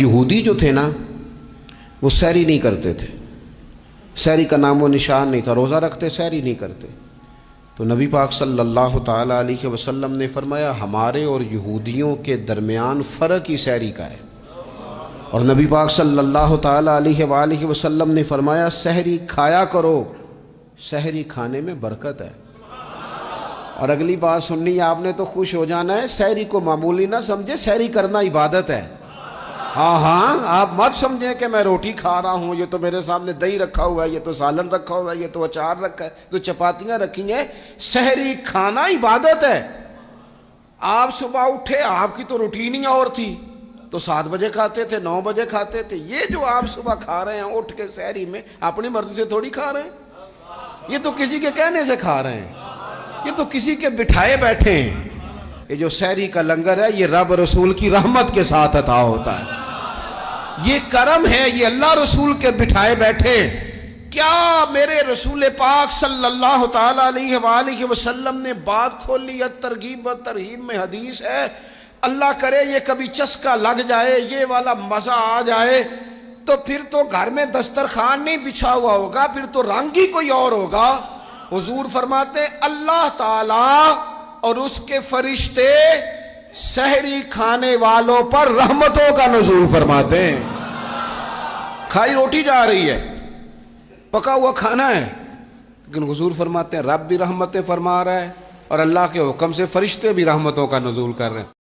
یہودی جو تھے نا وہ سحری نہیں کرتے تھے، سحری کا نام و نشان نہیں تھا، روزہ رکھتے سحری نہیں کرتے. تو نبی پاک صلی اللہ تعالیٰ علیہ وسلم نے فرمایا ہمارے اور یہودیوں کے درمیان فرق ہی سحری کا ہے. اور نبی پاک صلی اللہ تعالیٰ علیہ وآلہ وسلم نے فرمایا سحری کھایا کرو، سحری کھانے میں برکت ہے. اور اگلی بات سننی آپ نے تو خوش ہو جانا ہے، سحری کو معمولی نہ سمجھے، سحری کرنا عبادت ہے. ہاں آپ مت سمجھیں کہ میں روٹی کھا رہا ہوں، یہ تو میرے سامنے دہی رکھا ہوا ہے، یہ تو سالن رکھا ہوا ہے، یہ تو اچار رکھا ہے، تو چپاتیاں رکھی ہیں. سحری کھانا عبادت ہے. آپ صبح اٹھے، آپ کی تو روٹین ہی اور تھی، تو 7 بجے کھاتے تھے، 9 بجے کھاتے تھے. یہ جو آپ صبح کھا رہے ہیں اٹھ کے سحری میں، اپنی مرضی سے تھوڑی کھا رہے ہیں، یہ تو کسی کے کہنے سے کھا رہے ہیں، یہ تو کسی کے بٹھائے بیٹھے ہیں. یہ جو سحری کا لنگر ہے یہ رب رسول کی رحمت کے ساتھ عطا ہوتا ہے، یہ کرم ہے، یہ اللہ رسول کے بٹھائے بیٹھے. کیا میرے رسول پاک صلی اللہ تعالیٰ علیہ وآلہ وسلم نے بات کھولی ہے، ترغیب و ترہیب میں حدیث ہے. اللہ کرے یہ کبھی چسکا لگ جائے، یہ والا مزہ آ جائے، تو پھر تو گھر میں دسترخوان نہیں بچھا ہوا ہوگا، پھر تو رنگ ہی کوئی اور ہوگا. حضور فرماتے اللہ تعالیٰ اور اس کے فرشتے سحری کھانے والوں پر رحمتوں کا نزول فرماتے ہیں. کھائی روٹی جا رہی ہے، پکا ہوا کھانا ہے، لیکن حضور فرماتے ہیں رب بھی رحمتیں فرما رہا ہے اور اللہ کے حکم سے فرشتے بھی رحمتوں کا نزول کر رہے ہیں.